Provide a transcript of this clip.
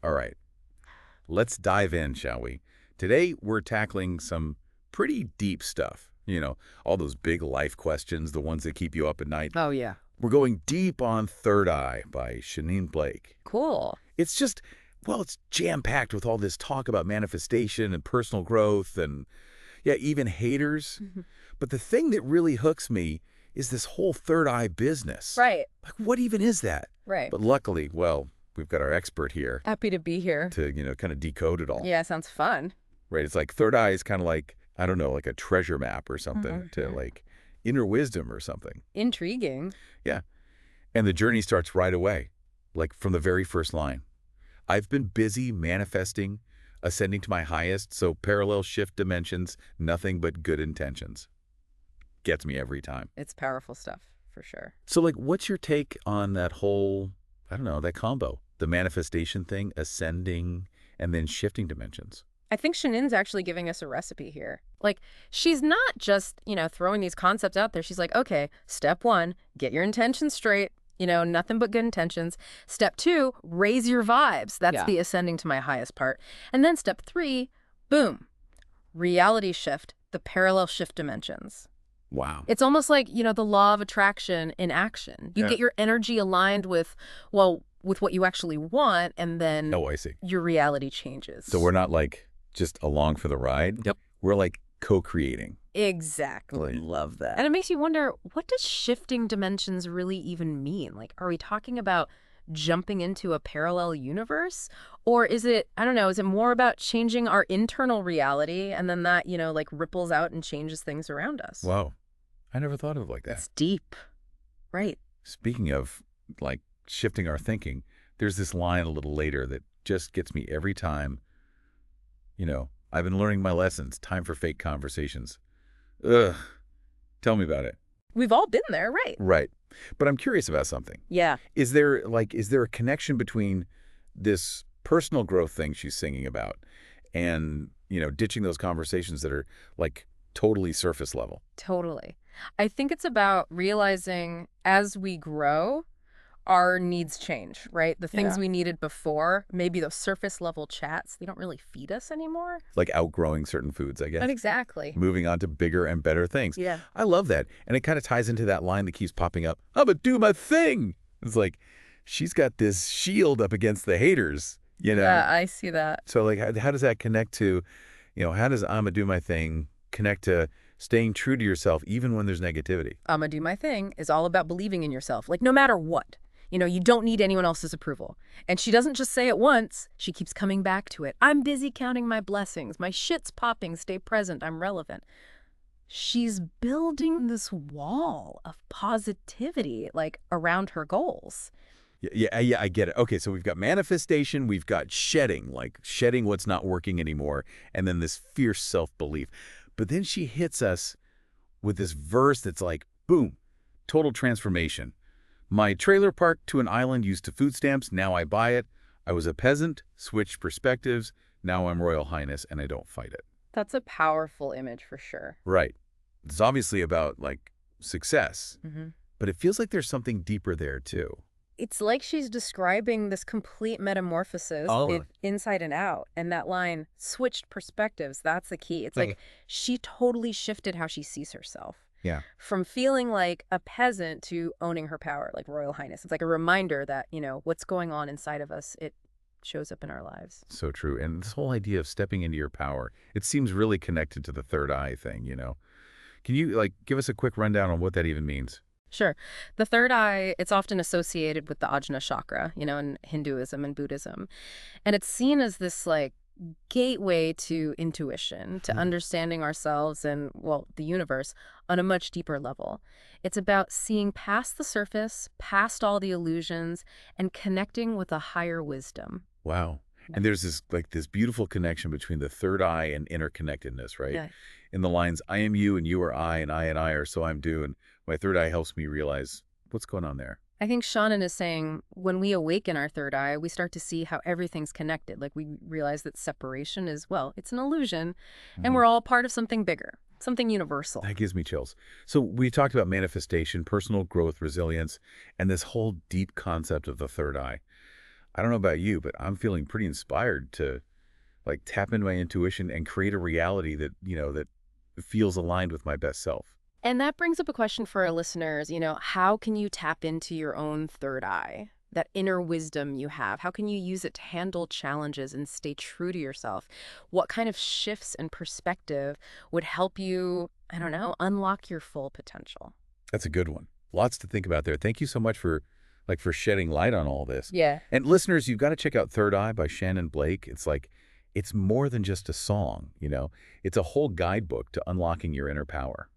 All right, let's dive in, shall we? Today, we're tackling some pretty deep stuff. All those big life questions, the ones that keep you up at night. Oh, yeah. We're going deep on Third Eye by Shanin Blake. Cool. It's just, well, it's jam-packed with all this talk about manifestation and personal growth and, yeah, even haters. But the thing that really hooks me is this whole third eye business. Right. Like, what even is that? Right. But luckily, well, we've got our expert here Happy to be here. to, kind of decode it all. Yeah, sounds fun. Right? It's like third eye is kind of like, I don't know, like a treasure map or something to like inner wisdom or something. Intriguing. Yeah. And the journey starts right away, like from the very first line. I've been busy manifesting, ascending to my highest, so parallel shift dimensions, nothing but good intentions. Gets me every time. It's powerful stuff, for sure. So, like, what's your take on that whole, I don't know, that combo? The manifestation thing, ascending, and then shifting dimensions. I think Shanin's actually giving us a recipe here. Like, she's not just, throwing these concepts out there. She's like, okay, step 1, get your intentions straight. Nothing but good intentions. Step 2, raise your vibes. That's the ascending to my highest part. And then step 3, boom, reality shift, the parallel shift dimensions. Wow. It's almost like, the law of attraction in action. You get your energy aligned with what you actually want, and then Oh, I see. your reality changes. So we're not like just along for the ride. Yep. We're like co-creating. Exactly. Love that. And it makes you wonder, what does shifting dimensions really even mean? Like, are we talking about jumping into a parallel universe? Or is it, I don't know, is it more about changing our internal reality and then that, ripples out and changes things around us? Wow. I never thought of it like that. It's deep. Right. Speaking of, like, shifting our thinking, there's this line a little later that just gets me every time. I've been learning my lessons. Time for fake conversations. Ugh. Tell me about it. We've all been there, right? Right. But I'm curious about something. Yeah. Is there a connection between this personal growth thing she's singing about and, ditching those conversations that are, like, totally surface level? Totally. I think it's about realizing as we grow, our needs change, right? The things we needed before, maybe those surface level chats, they don't really feed us anymore. Like outgrowing certain foods, I guess. Not exactly. Moving on to bigger and better things. Yeah. I love that. And it kind of ties into that line that keeps popping up. I'm going to do my thing. It's like she's got this shield up against the haters, Yeah, I see that. So like, how does that connect to, how does I'm going to do my thing connect to staying true to yourself even when there's negativity? I'm going to do my thing is all about believing in yourself, like no matter what. You don't need anyone else's approval. And she doesn't just say it once. She keeps coming back to it. I'm busy counting my blessings. My shit's popping. Stay present. I'm relevant. She's building this wall of positivity, like, around her goals. Yeah, I get it. Okay, so we've got manifestation, we've got shedding, like shedding what's not working anymore, and then this fierce self-belief. But then she hits us with this verse that's like, boom, total transformation. My trailer park to an island used to food stamps, now I buy it. I was a peasant, switched perspectives, now I'm Royal Highness and I don't fight it. That's a powerful image for sure. Right. It's obviously about, like, success, but it feels like there's something deeper there too. It's like she's describing this complete metamorphosis inside and out. And that line, switched perspectives, that's the key. It's like she totally shifted how she sees herself. Yeah. From feeling like a peasant to owning her power, like Royal Highness. It's like a reminder that, what's going on inside of us, it shows up in our lives. So true. And this whole idea of stepping into your power, it seems really connected to the third eye thing, Can you, like, give us a quick rundown on what that even means? Sure. The third eye, it's often associated with the Ajna chakra, in Hinduism and Buddhism. And it's seen as this, like, gateway to intuition, to understanding ourselves and, well, the universe on a much deeper level. It's about seeing past the surface, past all the illusions, and connecting with a higher wisdom. Wow. And there's this beautiful connection between the third eye and interconnectedness, right? Yeah. In the lines, I am you and you are I and I are so I'm due. And my third eye helps me realize what's going on there. I think Shanin is saying when we awaken our third eye, we start to see how everything's connected. Like, we realize that separation is, well, it's an illusion, and we're all part of something bigger, something universal. That gives me chills. So we talked about manifestation, personal growth, resilience, and this whole deep concept of the third eye. I don't know about you, but I'm feeling pretty inspired to like tap into my intuition and create a reality that, that feels aligned with my best self. And that brings up a question for our listeners, how can you tap into your own third eye? That inner wisdom you have, how can you use it to handle challenges and stay true to yourself? What kind of shifts in perspective would help you, I don't know, unlock your full potential? That's a good one. Lots to think about there. Thank you so much for shedding light on all this. Yeah. And listeners, you've got to check out Third Eye by Shanin Blake. It's more than just a song, It's a whole guidebook to unlocking your inner power.